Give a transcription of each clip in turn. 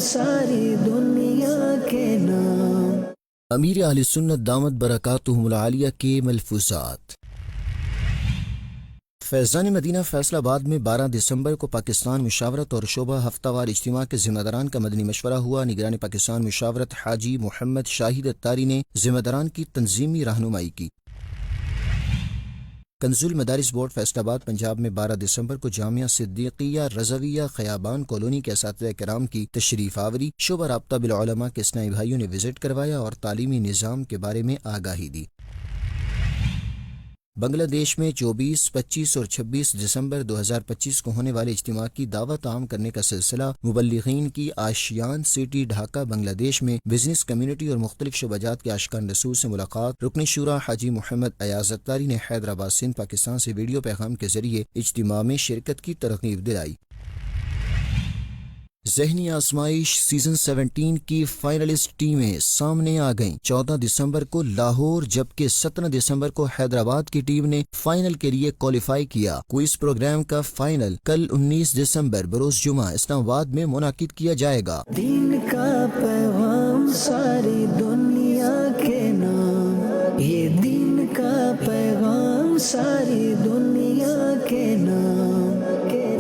ساری دنیا کے نام۔ امیر اہل سنت دامت برکاتہم العالیہ کے ملفوظات۔ فیضان مدینہ فیصل آباد میں 12 دسمبر کو پاکستان مشاورت اور شعبہ ہفتہ وار اجتماع کے ذمہ داران کا مدنی مشورہ ہوا۔ نگران پاکستان مشاورت حاجی محمد شاہد اتاری نے ذمہ داران کی تنظیمی رہنمائی کی۔ کنز المدارس بورڈ فیصل آباد پنجاب میں 12 دسمبر کو جامعہ صدیقیہ رضویہ خیابان کالونی کے اساتذہ کرام کی تشریف آوری، شعبہ رابطہ بالعلماء کے اسلامی بھائیوں نے وزٹ کروایا اور تعلیمی نظام کے بارے میں آگاہی دی۔ بنگلہ دیش میں 24، 25 اور 26 دسمبر 2025 کو ہونے والے اجتماع کی دعوت عام کرنے کا سلسلہ مبلغین کی آشیان سٹی ڈھاکہ بنگلہ دیش میں بزنس کمیونٹی اور مختلف شعبہ جات کے عاشقان رسول سے ملاقات۔ رکن شورا حاجی محمد ایاز اتاری نے حیدرآباد سندھ پاکستان سے ویڈیو پیغام کے ذریعے اجتماع میں شرکت کی ترغیب دلائی۔ ذہنی آزمائش سیزن 17 کی فائنلسٹ ٹیمیں سامنے آ گئیں۔ 14 دسمبر کو لاہور جبکہ 17 دسمبر کو حیدرآباد کی ٹیم نے فائنل کے لیے کوالیفائی کیا۔ کوئز پروگرام کا فائنل کل 19 دسمبر بروز جمعہ اسلام آباد میں منعقد کیا جائے گا۔ دین کا پیغام ساری دنیا کے نام، یہ دین کا پیغام ساری دنیا کے نام،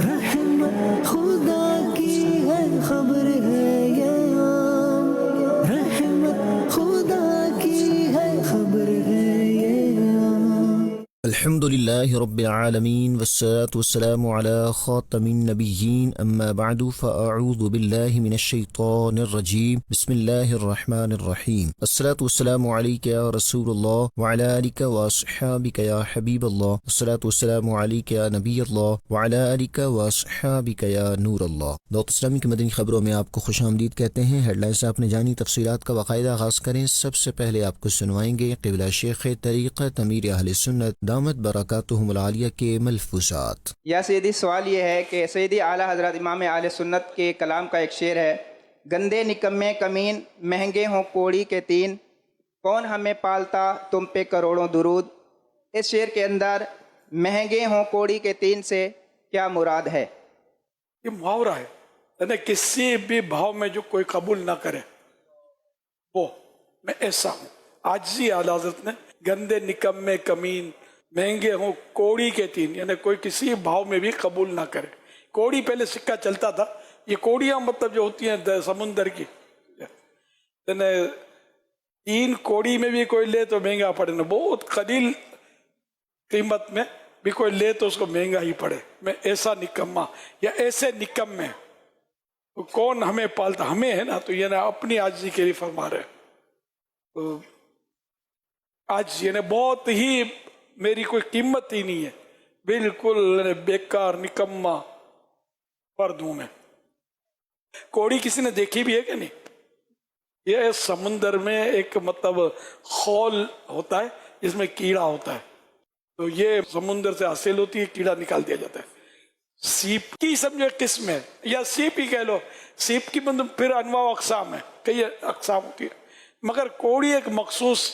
رحمت خدا کی ہے خبر ہے یہ عام، رحمت خدا کی ہے خبر ہے یہ عام۔ الحمدللہ رب العالمین والصلاة والسلام على خاتم النبیین اما بعد فاعوذ باللہ من الشیطان الرجیم بسم اللہ الرحمن الرحیم الصلاة والسلام علیک یا رسول اللہ وعلی آلک واصحابک یا حبیب اللہ الصلاة والسلام علیک یا نبی اللہ وعلی آلک واصحابک یا نور اللہ۔ دعوت اسلامی کی مدنی خبروں میں آپ کو خوش آمدید کہتے ہیں۔ ہیڈ لائنز آپ نے جانی، تفصیلات کا باقاعدہ آغاز کریں۔ سب سے پہلے آپ کو سنوائیں گے قبلہ شیخ طریقت امیر اہل سنت دامت برکاتہم العالیہ کے ملفوظات۔ یا سیدی سوال یہ ہے کہ سیدی اعلیٰ حضرت امام اہل سنت کے کلام کا ایک شعر ہے، گندے نکمے کمین مہنگے ہوں کوڑی کے تین، کون ہمیں پالتا تم پہ کروڑوں درود۔ اس شعر کے اندر مہنگے ہوں کوڑی کے تین سے کیا مراد ہے؟ یہ محاورہ ہے، یعنی کسی بھی بھاؤ میں جو کوئی قبول نہ کرے وہ میں ایسا ہوں۔ عاجزی اعلیٰ حضرت نے گندے نکمے کمین مہنگے ہوں کوڑی کے تین، یعنی کوئی کسی بھاؤ میں بھی قبول نہ کرے۔ کوڑی پہلے سکہ چلتا تھا، یہ کوڑیاں مطلب جو ہوتی ہیں سمندر کی، یعنی تین کوڑی میں بھی کوئی لے تو مہنگا پڑے نا، بہت قلیل قیمت میں بھی کوئی لے تو اس کو مہنگا ہی پڑے۔ میں ایسا نکما یا ایسے نکمے کون ہمیں پالتا، ہمیں ہے نا، تو یہ نا اپنی عاجزی کے لیے فرما رہے تو آج یعنی بہت ہی میری کوئی قیمت ہی نہیں ہے، بالکل بیکار نکما فرد ہوں میں۔ کوڑی کسی نے دیکھی بھی ہے کہ نہیں؟ یہ سمندر میں ایک مطلب خول ہوتا ہے جس میں کیڑا ہوتا ہے، تو یہ سمندر سے حاصل ہوتی ہے، کیڑا نکال دیا جاتا ہے۔ سیپ کی سمجھے قسم ہے، یا سیپ ہی کہہ لو، سیپ کی مطلب پھر انواع و اقسام ہے، کئی اقسام ہوتی ہے، مگر کوڑی ایک مخصوص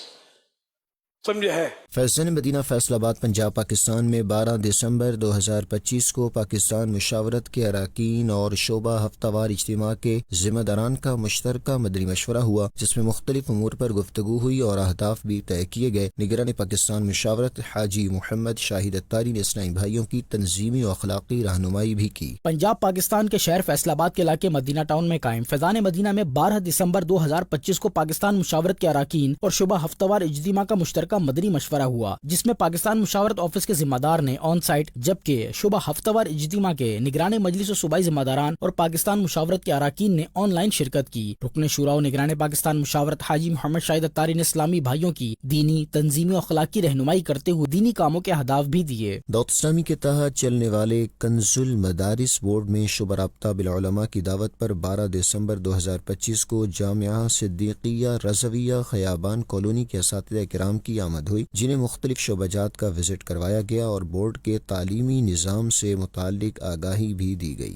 سمجھے ہے۔ فیضان مدینہ فیصل آباد پنجاب پاکستان میں 12 دسمبر 2025 کو پاکستان مشاورت کے اراکین اور شعبہ ہفتہ وار اجتماع کے ذمہ داران کا مشترکہ مدنی مشورہ ہوا، جس میں مختلف امور پر گفتگو ہوئی اور اہداف بھی طے کیے گئے۔ نگران پاکستان مشاورت حاجی محمد شاہد اتاری نے اسلامی بھائیوں کی تنظیمی و اخلاقی رہنمائی بھی کی۔ پنجاب پاکستان کے شہر فیصل آباد کے علاقے مدینہ ٹاؤن میں قائم فیضان مدینہ میں 12 دسمبر 2025 کو پاکستان مشاورت کے اراکین اور شعبہ ہفتہ وار اجتماع کا مشترکہ مدنی مشورہ ہوا، جس میں پاکستان مشاورت آفس کے ذمہ دار نے آن سائٹ، جبکہ شعبہ ہفتہ وار اجتماع کے نگران مجلس و صوبائی ذمہ داران اور پاکستان مشاورت کے اراکین نے آن لائن شرکت کی۔ رکن شورا و نگران پاکستان مشاورت حاجی محمد شاہد اتاری نے اسلامی بھائیوں کی دینی، تنظیمی و اخلاقی رہنمائی کرتے ہوئے دینی کاموں کے اہداف بھی دیے۔ دعوت اسلامی کے تحت چلنے والے کنز المدارس بورڈ میں شعبہ رابطہ بالعلماء کی دعوت پر 12 دسمبر 2025 کو جامعہ صدیقیہ رضویہ خیابان کالونی کے اساتذہ کرام کی آمد ہوئی، جنہیں مختلف شعبہ جات کا وزٹ کروایا گیا اور بورڈ کے تعلیمی نظام سے متعلق آگاہی بھی دی گئی۔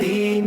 3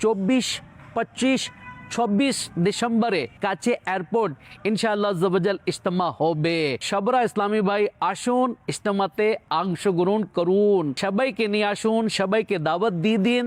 24, 25, 26 ডিসেম্বরে কাছে এয়ারপোর্ট ইনশাআল্লাহ আজ্জা ওয়া জাল ইজতিমা হবে। সবরা ইসলামী ভাই আসুন ইজতিমাতে অংশগ্রহণ করুন, সবাইকে নিয়ে আসুন, সবাইকে দাওয়াত দিয়ে দিন,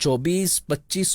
24, 25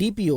DPO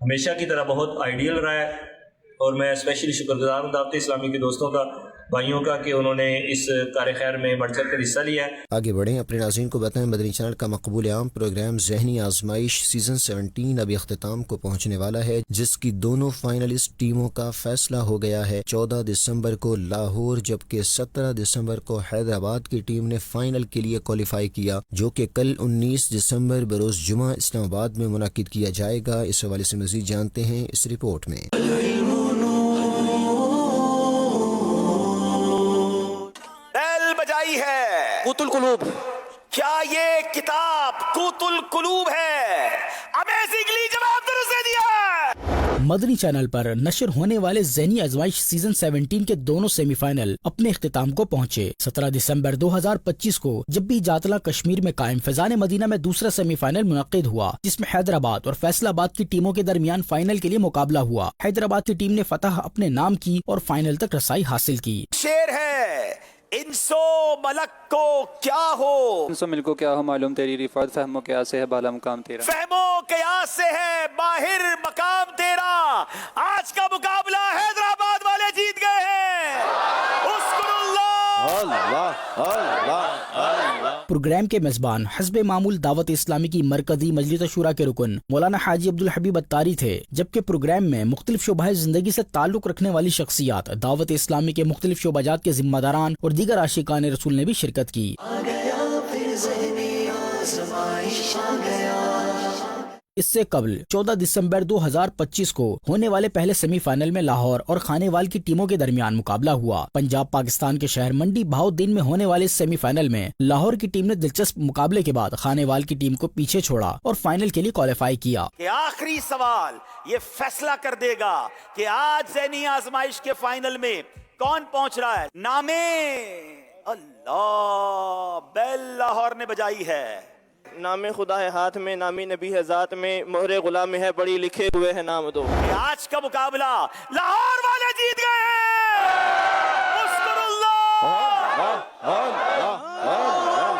ہمیشہ کی طرح بہت آئیڈیل رہا ہے، اور میں اسپیشلی شکر گزار ہوں دعوت اسلامی کے دوستوں کا، بھائیوں کا، کہ انہوں نے اس کار خیر میں بڑھ چڑھ کر حصہ لیا ہے۔ آگے بڑھیں، اپنے ناظرین کو بتائیں مدنی چینل کا مقبول عام پروگرام ذہنی آزمائش سیزن 17 ابھی اختتام کو پہنچنے والا ہے، جس کی دونوں فائنلسٹ ٹیموں کا فیصلہ ہو گیا ہے۔ 14 دسمبر کو لاہور جبکہ 17 دسمبر کو حیدرآباد کی ٹیم نے فائنل کے لیے کوالیفائی کیا، جو کہ کل 19 دسمبر بروز جمعہ اسلام آباد میں منعقد کیا جائے گا۔ اس حوالے سے مزید جانتے ہیں اس رپورٹ میں۔ بجائی ہے قوت القلوب، کیا یہ کتاب قوت القلوب ہے؟ امیزنگلی جواب درست دے دیا۔ مدنی چینل پر نشر ہونے والے ذہنی آزمائش سیزن 17 کے دونوں سیمی فائنل اپنے اختتام کو پہنچے۔ 17 دسمبر 2025 کو جب بھی جاتلا کشمیر میں قائم فیضان مدینہ میں دوسرا سیمی فائنل منعقد ہوا، جس میں حیدرآباد اور فیصل آباد کی ٹیموں کے درمیان فائنل کے لیے مقابلہ ہوا۔ حیدرآباد کی ٹیم نے فتح اپنے نام کی اور فائنل تک رسائی حاصل کی۔ شعر ہے، انسو ملک کو کیا ہو، انسو ملک کو کیا ہو معلوم تیری رفعت، فہم و قیاس سے ہے بالا مقام تیرا، فہم و قیاس سے ہے باہر مقام تیرا۔ آج کا مقابلہ حیدرآباد والے جیت گئے ہیں۔ اذکر اللہ۔ پروگرام کے میزبان حسب معمول دعوت اسلامی کی مرکزی مجلس شورا کے رکن مولانا حاجی عبدالحبیب اتاری تھے، جبکہ پروگرام میں مختلف شعبہ زندگی سے تعلق رکھنے والی شخصیات، دعوت اسلامی کے مختلف شعبہ جات کے ذمہ داران اور دیگر عاشقان رسول نے بھی شرکت کی۔ اس سے قبل 14 دسمبر 2025 کو ہونے والے پہلے سیمی فائنل میں لاہور اور خانے وال کی ٹیموں کے درمیان مقابلہ ہوا۔ پنجاب پاکستان کے شہر منڈی بہاؤدین میں ہونے والے سیمی فائنل میں لاہور کی ٹیم نے دلچسپ مقابلے کے بعد خانے وال کی ٹیم کو پیچھے چھوڑا اور فائنل کے لیے کوالیفائی کیا۔ کہ آخری سوال یہ فیصلہ کر دے گا کہ آج ذہنی آزمائش کے فائنل میں کون پہنچ رہا ہے۔ نامے اللہ بیل لاہور نے بجائی ہے۔ نام خدا ہے ہاتھ میں، نامی نبی ہے ذات میں، مہر غلام ہے بڑی لکھے ہوئے ہے نام دو۔ آج کا مقابلہ لاہور والے جیت گئے ہیں۔ اذکر اللہ۔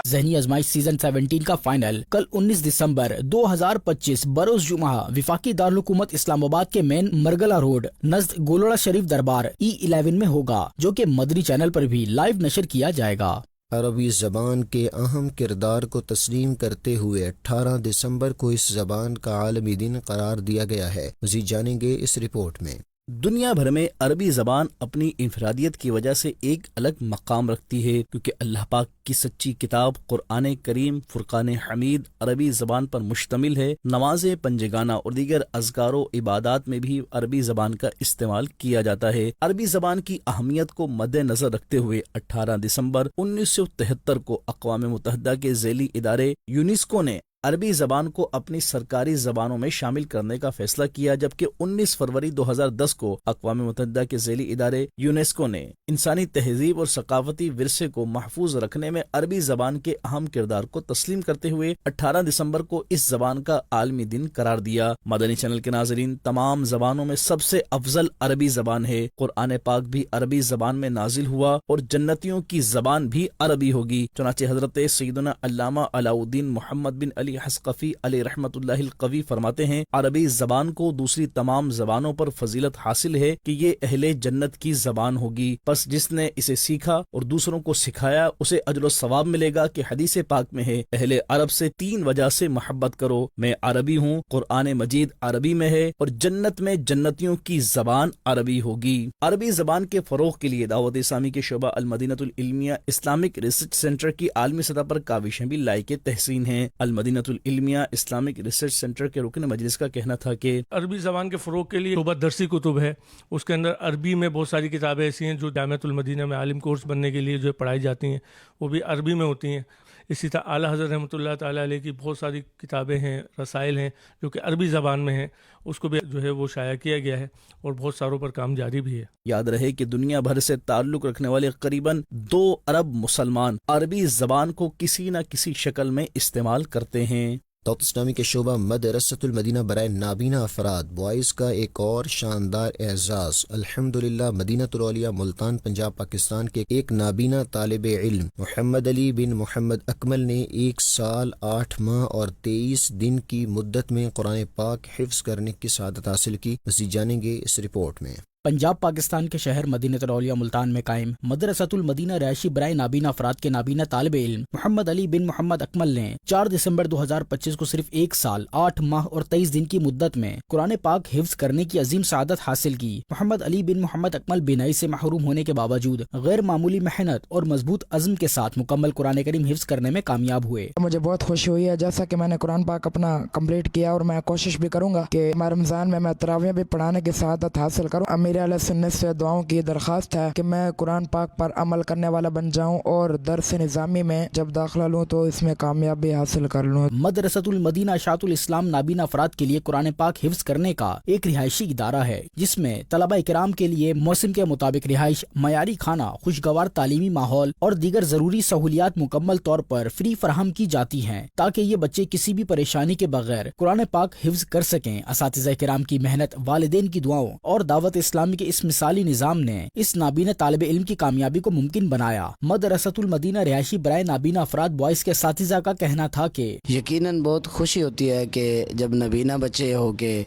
ذہنی آزمائش سیزن 17 کا فائنل کل 19 دسمبر 2025 بروز جمعہ وفاقی دارالحکومت اسلام آباد کے مین مرگلا روڈ نزد گولڑا شریف دربار E11 میں ہوگا، جو کہ مدنی چینل پر بھی لائیو نشر کیا جائے گا۔ عربی زبان کے اہم کردار کو تسلیم کرتے ہوئے 18 دسمبر کو اس زبان کا عالمی دن قرار دیا گیا ہے۔ مزید جانیں گے اس رپورٹ میں۔ دنیا بھر میں عربی زبان اپنی انفرادیت کی وجہ سے ایک الگ مقام رکھتی ہے، کیونکہ اللہ پاک کی سچی کتاب قرآن کریم فرقان حمید عربی زبان پر مشتمل ہے۔ نماز پنجگانہ اور دیگر اذکار و عبادات میں بھی عربی زبان کا استعمال کیا جاتا ہے۔ عربی زبان کی اہمیت کو مد نظر رکھتے ہوئے 18 دسمبر 1973 کو اقوام متحدہ کے ذیلی ادارے یونیسکو نے عربی زبان کو اپنی سرکاری زبانوں میں شامل کرنے کا فیصلہ کیا، جبکہ 19 فروری 2010 کو اقوام متحدہ کے ذیلی ادارے یونیسکو نے انسانی تہذیب اور ثقافتی ورثے کو محفوظ رکھنے میں عربی زبان کے اہم کردار کو تسلیم کرتے ہوئے 18 دسمبر کو اس زبان کا عالمی دن قرار دیا۔ مدنی چینل کے ناظرین، تمام زبانوں میں سب سے افضل عربی زبان ہے۔ قرآن پاک بھی عربی زبان میں نازل ہوا اور جنتیوں کی زبان بھی عربی ہوگی۔ چنانچہ حضرت سیدنا علامہ علاؤالدین محمد بن علی حسقفی علیہ رحمت اللہ القوی فرماتے ہیں، عربی زبان کو دوسری تمام زبانوں پر فضیلت حاصل ہے کہ یہ اہل جنت کی زبان ہوگی، پس جس نے اسے سیکھا اور دوسروں کو سکھایا اسے اجر و ثواب ملے گا کہ حدیث پاک میں ہے، اہل عرب سے 3 وجہ سے محبت کرو، میں عربی ہوں، قرآن مجید عربی میں ہے، اور جنت میں جنتیوں کی زبان عربی ہوگی۔ عربی زبان کے فروغ کے لیے دعوت اسلامی کے شعبہ المدینۃ العلمیہ اسلامک ریسرچ سینٹر کی عالمی سطح پر کاوشیں بھی لائق تحسین ہیں۔ المدینۃ العلمیہ اسلامک ریسرچ سینٹر کے رکن مجلس کا کہنا تھا کہ عربی زبان کے فروغ کے لیے شعبہ درسی کتب ہے، اس کے اندر عربی میں بہت ساری کتابیں ایسی ہیں جو جامعۃ المدینہ میں عالم کورس بننے کے لیے جو پڑھائی جاتی ہیں وہ بھی عربی میں ہوتی ہیں۔ اسی طرح اعلیٰ حضرت رحمۃ اللہ تعالیٰ علیہ کی بہت ساری کتابیں ہیں، رسائل ہیں جو کہ عربی زبان میں ہیں، اس کو بھی جو ہے وہ شائع کیا گیا ہے اور بہت ساروں پر کام جاری بھی ہے۔ یاد رہے کہ دنیا بھر سے تعلق رکھنے والے قریباً 2 ارب مسلمان عربی زبان کو کسی نہ کسی شکل میں استعمال کرتے ہیں۔ دعوت اسلامی کے شعبہ مدرسۃ المدینہ برائے نابینا افراد بوائز کا ایک اور شاندار اعزاز الحمدللہ مدینہ العالیہ ملتان پنجاب پاکستان کے ایک نابینا طالب علم محمد علی بن محمد اکمل نے 1 سال 8 ماہ اور 23 دن کی مدت میں قرآن پاک حفظ کرنے کی سعادت حاصل کی. مزید جانیں گے اس رپورٹ میں. پنجاب پاکستان کے شہر مدینہ العالیہ ملتان میں قائم مدرسۃ المدینہ رہائشی برائے نابینا افراد کے نابینا طالب علم محمد علی بن محمد اکمل نے 4 دسمبر 2025 کو صرف 1 سال 8 ماہ اور 23 دن کی مدت میں قرآن پاک حفظ کرنے کی عظیم سعادت حاصل کی. محمد علی بن محمد اکمل بینائی سے محروم ہونے کے باوجود غیر معمولی محنت اور مضبوط عزم کے ساتھ مکمل قرآن کریم حفظ کرنے میں کامیاب ہوئے. مجھے بہت خوشی ہوئی ہے جیسا کہ میں نے قرآن پاک اپنا کمپلیٹ کیا اور میں کوشش بھی کروں گا کہ میں رمضان میں تراویح بھی پڑھانے کی سعادت حاصل کروں. امیر علیہ سنت سے دعاؤں کی درخواست ہے کہ میں قرآن پاک پر عمل کرنے والا بن جاؤں اور درس نظامی میں جب داخلہ لوں تو اس میں کامیابی حاصل کر لوں. مدرسۃ المدینہ اشاعت الاسلام نابینا افراد کے لیے قرآن پاک حفظ کرنے کا ایک رہائشی ادارہ ہے جس میں طلبہ کرام کے لیے موسم کے مطابق رہائش، معیاری کھانا، خوشگوار تعلیمی ماحول اور دیگر ضروری سہولیات مکمل طور پر فری فراہم کی جاتی ہیں تاکہ یہ بچے کسی بھی پریشانی کے بغیر قرآن پاک حفظ کر سکیں. اساتذہ کرام کی محنت، والدین کی دعاؤں اور دعوت اسلامی کے اس مثالی نظام نے اس نابینا طالب علم کی کامیابی کو ممکن بنایا. مدرسۃ المدینہ رہائشی برائے نابینا افراد بوائز کے اساتذہ کا کہنا تھا کہ یقیناً بہت خوشی ہوتی ہے کہ جب نابینا بچے ہو کے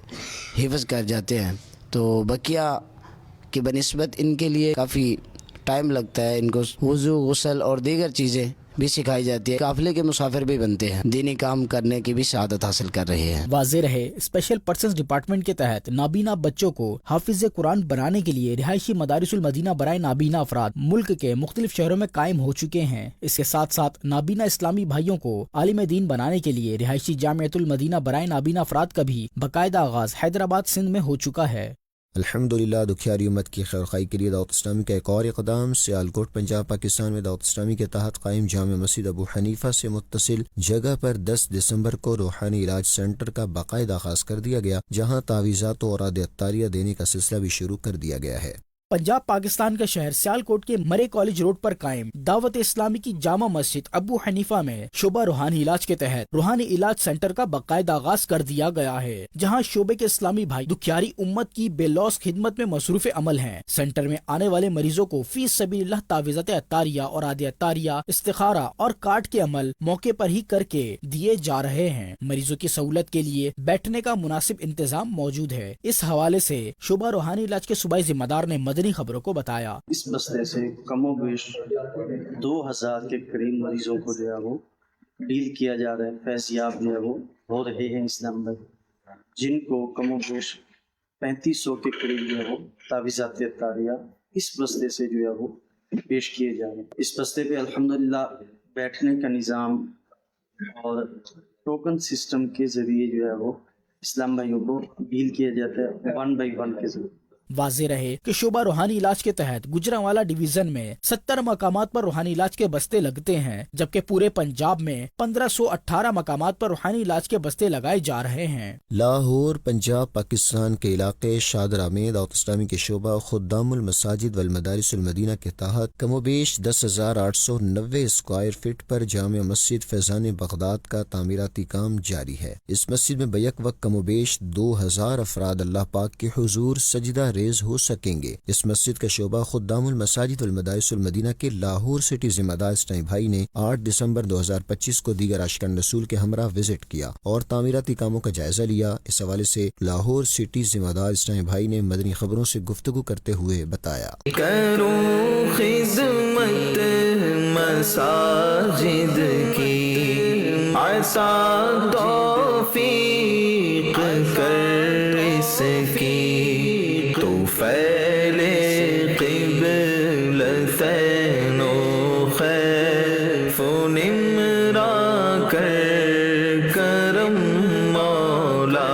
حفظ کر جاتے ہیں تو بقیہ کی بنسبت ان کے لیے کافی ٹائم لگتا ہے. ان کو وضو، غسل اور دیگر چیزیں بھی سکھائی جاتی ہے. قافلے کے مسافر بھی بنتے ہیں، دینی کام کرنے کی بھی سعادت حاصل کر رہے ہیں. واضح رہے اسپیشل پرسنز ڈپارٹمنٹ کے تحت نابینا بچوں کو حافظ قرآن بنانے کے لیے رہائشی مدارس المدینہ برائے نابینا افراد ملک کے مختلف شہروں میں قائم ہو چکے ہیں. اس کے ساتھ ساتھ نابینا اسلامی بھائیوں کو عالم دین بنانے کے لیے رہائشی جامعۃ المدینہ برائے نابینا افراد کا بھی باقاعدہ آغاز حیدرآباد سندھ میں ہو چکا ہے. الحمدللہ دکھیاری امت کی خیر خواہی کے لیے دعوت اسلامی کا ایک اور اقدام سیالکوٹ پنجاب پاکستان میں دعوت اسلامی کے تحت قائم جامع مسجد ابو حنیفہ سے متصل جگہ پر 10 دسمبر کو روحانی علاج سینٹر کا باقاعدہ آغاز کر دیا گیا، جہاں تعویذات اور عطاریہ دینے کا سلسلہ بھی شروع کر دیا گیا ہے. پنجاب پاکستان کا شہر سیالکوٹ کے مرے کالج روڈ پر قائم دعوت اسلامی کی جامع مسجد ابو حنیفہ میں شعبہ روحانی علاج کے تحت روحانی علاج سینٹر کا باقاعدہ آغاز کر دیا گیا ہے، جہاں شعبے کے اسلامی بھائی دکھیاری امت کی بے لوث خدمت میں مصروف عمل ہیں. سینٹر میں آنے والے مریضوں کو فی سبیل اللہ تعویذات عطاریہ اور عادی عطاریہ، استخارہ اور کارڈ کے عمل موقع پر ہی کر کے دیے جا رہے ہیں. مریضوں کی سہولت کے لیے بیٹھنے کا مناسب انتظام موجود ہے. اس حوالے سے شعبہ روحانی علاج کے صوبائی ذمہ دار نے مدنی خبروں کو بتایا اس مسئلے سے کم و بیش 2000 کے قریب مریضوں کو جو ہے وہ ڈیل کیا جا رہا ہے. فیضیاب جو ہے وہ ہو رہے ہیں اسلام میں، جن کو کم و بیش 3500 کے قریب جو ہے وہ تعویذات عطاریہ اس مسئلے سے جو ہے وہ پیش کیے جا رہے ہیں. اس مسئلے پہ الحمدللہ بیٹھنے کا نظام اور ٹوکن سسٹم کے ذریعے جو ہے وہ اسلام بھائیوں کو ڈیل کیا جاتا ہے 1 بائی 1 کے ذریعے. واضح رہے کہ شعبہ روحانی علاج کے تحت گجرانوالہ ڈویژن میں 70 مقامات پر روحانی علاج کے بستے لگتے ہیں، جبکہ پورے پنجاب میں 1518 مقامات پر روحانی علاج کے بستے لگائے جا رہے ہیں. لاہور پنجاب پاکستان کے علاقے شادرہ میں دعوت اسلامی کے شعبہ خدام المساجد والمدارس المدینہ کے تحت کم و بیش 10,890 اسکوائر فٹ پر جامع مسجد فیضان بغداد کا تعمیراتی کام جاری ہے. اس مسجد میں بیک وقت کم و بیش 2000 افراد اللہ پاک کے حضور سجدہ ریز ہو سکیں گے. اس مسجد کا شعبہ خدام المساجد والمدارس المدینہ کے لاہور سٹی ذمہ دار اسلامی بھائی نے 8 دسمبر 2025 کو دیگر عاشقان رسول کے ہمراہ وزٹ کیا اور تعمیراتی کاموں کا جائزہ لیا. اس حوالے سے لاہور سٹی ذمہ دار اسلامی بھائی نے مدنی خبروں سے گفتگو کرتے ہوئے بتایا، کروں خدمت مساجد کی عطا توفیق کر اس کی تو پھیلے قبلتین و خیف و نمرا کر کرم مولا.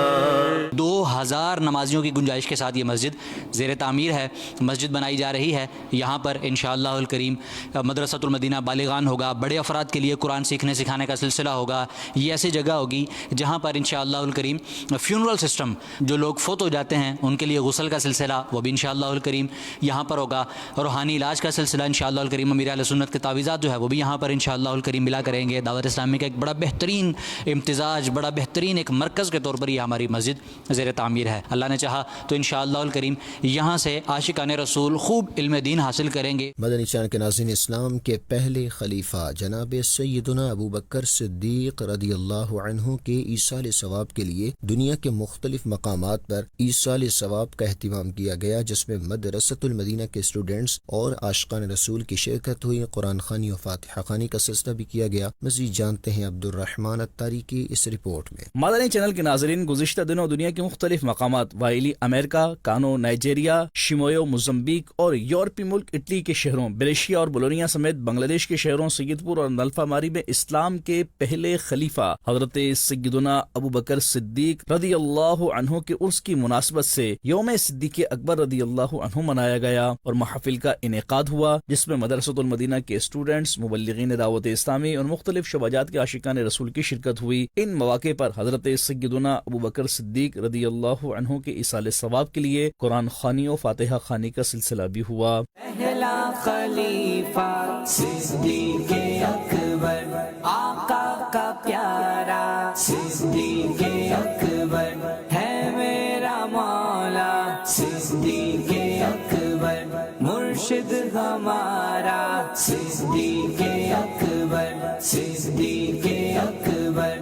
2000 نماز نمازیوں کی گنجائش کے ساتھ یہ مسجد زیر تعمیر ہے، مسجد بنائی جا رہی ہے۔ یہاں پر انشاءاللہ الکریم مدرسۃ المدینہ بالغان ہوگا، بڑے افراد کے لیے قرآن سیکھنے سکھانے کا سلسلہ ہوگا۔ یہ ایسی جگہ ہوگی جہاں پر انشاءاللہ الکریم فیونرل سسٹم، جو لوگ فوت ہو جاتے ہیں ان کے لیے غسل کا سلسلہ وہ بھی انشاءاللہ الکریم یہاں پر ہوگا۔ روحانی علاج کا سلسلہ انشاءاللہ الکریم امیر اہل سنت کے تعویذات جو ہے وہ بھی یہاں پر انشاءاللہ الکریم ملا کریں گے۔ دعوت اسلامی کا ایک بڑا بہترین امتزاج، بڑا بہترین ایک مرکز کے طور پر یہ ہماری مسجد زیر تعمیر ہے۔ اللہ نے چاہا تو انشاءاللہ الکریم یہاں سے عاشقان رسول خوب علم دین حاصل کریں گے۔ مدنی چینل کے ناظرین، اسلام کے پہلے خلیفہ جناب سیدنا ابو بکر صدیق رضی اللہ عنہ کے ایصال ثواب کے لیے دنیا کے مختلف مقامات پر ایصال ثواب کا اہتمام کیا گیا، جس میں مدرسۃ المدینہ کے اسٹوڈنٹس اور عاشقان رسول کی شرکت ہوئی۔ قرآن خوانی و فاتحہ خوانی کا سلسلہ بھی کیا گیا۔ مزید جانتے ہیں عبد الرحمن الطاری کی اس رپورٹ میں۔ مدنی چینل کے ناظرین، گزشتہ دنوں دنیا کے مختلف مقامات وائلی امریکہ، کانو نائجیریا، شمویو موزمبیق اور یورپی ملک اٹلی کے شہروں بریشیا اور بولونیا سمیت بنگلہ دیش کے شہروں سید پور اور نلفا ماری میں اسلام کے پہلے خلیفہ حضرت سیدنا ابو بکر صدیق رضی اللہ عنہ کے عرس کی مناسبت سے یوم صدیق اکبر رضی اللہ عنہ منایا گیا اور محفل کا انعقاد ہوا، جس میں مدرسۃ المدینہ کے اسٹوڈنٹس، مبلغین دعوت اسلامی اور مختلف شعبات کے عاشقان رسول کی شرکت ہوئی۔ ان مواقع پر حضرت سیدنا ابو بکر صدیق رضی اللہ عنہ کے ایصال ثواب کے لیے قرآن خوانی و فاتحہ خوانی کا سلسلہ بھی ہوا۔ پہلا خلیفہ صدیق اکبر، آقا کا پیارا صدیق اکبر ہے میرا مولا، صدیق اکبر مرشد ہمارا، صدیق اکبر، صدیق اکبر۔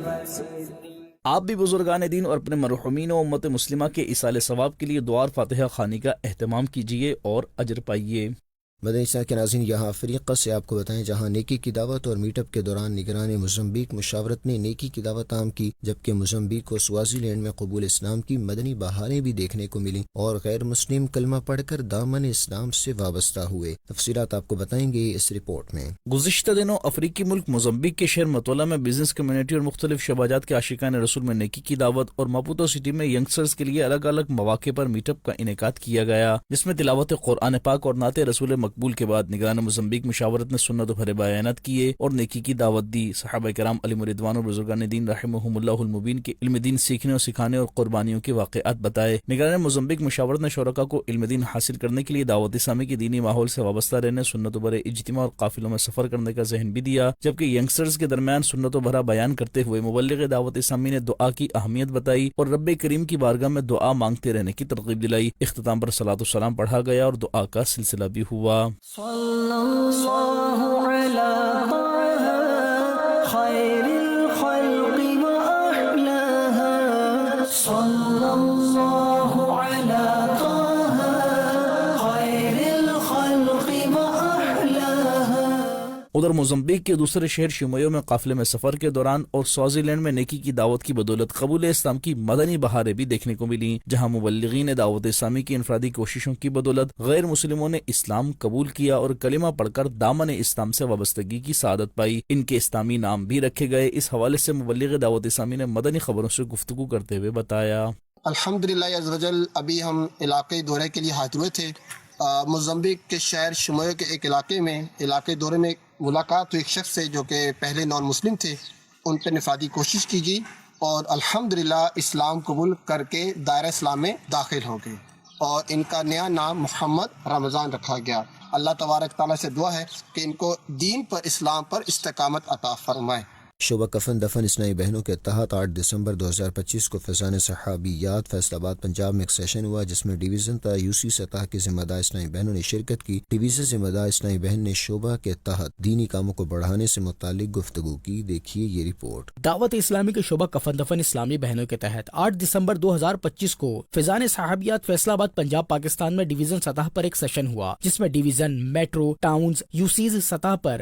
آپ بھی بزرگان دین اور اپنے مرحومین و امت مسلمہ کے ایصال ثواب کے لیے دعا اور فاتحہ خوانی کا اہتمام کیجیے اور اجر پائیے۔ مدنی چینل کے ناظرین، یہاں افریقہ سے آپ کو بتائیں جہاں نیکی کی دعوت اور میٹ اپ کے دوران نگران موزمبیق مشاورت نے نیکی کی دعوت عام کی، جبکہ موزمبیق کو سوازی لینڈ میں قبول اسلام کی مدنی بہاریں بھی دیکھنے کو ملیں اور غیر مسلم کلمہ پڑھ کر دامن اسلام سے وابستہ ہوئے۔ تفصیلات آپ کو بتائیں گے اس رپورٹ میں۔ گزشتہ دنوں افریقی ملک موزمبیق کے شہر متولا میں بزنس کمیونٹی اور مختلف شعبات کے عاشقان رسول میں نیکی کی دعوت اور ماپوتو سٹی میں ینگسٹرز کے لیے الگ الگ مواقع پر میٹ اپ کا انعقاد کیا گیا، جس میں تلاوت قرآن پاک اور نعت رسول مقبول کے بعد نگران موزمبیق مشاورت نے سنت و بھرے بیانات کیے اور نیکی کی دعوت دی۔ صحابہ کرام علیہم رضوان اور بزرگان دین رحمہم اللہ المبین کے علم دین سیکھنے اور سکھانے اور قربانیوں کے واقعات بتائے۔ نگران موزمبیق مشاورت نے شرکاء کو علم دین حاصل کرنے کے لیے دعوت اسلامی کے دینی ماحول سے وابستہ رہنے، سنت و بھرے اجتماع اور قافلوں میں سفر کرنے کا ذہن بھی دیا، جبکہ ینگسٹرز کے درمیان سنت و بھرا بیان کرتے ہوئے مبلغ دعوت اسلامی نے دعا کی اہمیت بتائی اور رب کریم کی بارگاہ میں دعا مانگتے رہنے کی ترغیب دلائی۔ اختتام پر صلاۃ و سلام پڑھا گیا اور دعا کا سلسلہ بھی ہوا۔ اللہ علی خیر الخلق وأحلاها، صلی اللہ علی خیر الخلق وأحلاها۔ ادھر موزمبیق کے دوسرے شہر شمویو میں قافلے میں سفر کے دوران اور سوازی لینڈ میں نیکی کی دعوت کی بدولت قبول اسلام کی مدنی بہاریں بھی دیکھنے کو ملی، جہاں مبلغین دعوت اسلامی کی انفرادی کوششوں کی بدولت غیر مسلموں نے اسلام قبول کیا اور کلمہ پڑھ کر دامن اسلام سے وابستگی کی سعادت پائی۔ ان کے اسلامی نام بھی رکھے گئے۔ اس حوالے سے مبلغ دعوت اسلامی نے مدنی خبروں سے گفتگو کرتے ہوئے بتایا۔ الحمدللہ عز وجل، ابھی ہم علاقائی دورے کے لیے حاضر ہوئے تھے۔ موزمبیق کے شہر شمویو کے ایک علاقے دورے میں ملاقات ہوئی ایک شخص سے جو کہ پہلے نان مسلم تھے، ان پہ نفاذی کوشش کی گئی اور الحمدللہ اسلام قبول کر کے دائرہ اسلام میں داخل ہو گئے اور ان کا نیا نام محمد رمضان رکھا گیا۔ اللہ تبارک تعالیٰ سے دعا ہے کہ ان کو دین پر، اسلام پر استقامت عطا فرمائے۔ شعبہ کفن دفن اسلامی بہنوں کے تحت 8 دسمبر 2025 کو فیضان صحابیات فیصل آباد پنجاب میں ایک سیشن ہوا، جس میں ڈویژن تا یوسی سطح کی ذمہ دار اسلامی بہنوں نے شرکت کی۔ ڈویژن ذمہ دار اسلامی بہن نے شعبہ کے تحت دینی کاموں کو بڑھانے سے متعلق گفتگو کی۔ دیکھیے یہ رپورٹ۔ دعوت اسلامی کے شعبہ کفن دفن اسلامی بہنوں کے تحت 8 دسمبر 2025 کو فیضان صحابیات فیصل آباد پنجاب پاکستان میں ڈویژن سطح پر ایک سیشن ہوا، جس میں ڈویژن، میٹرو، ٹاؤنز، یوسیز سطح پر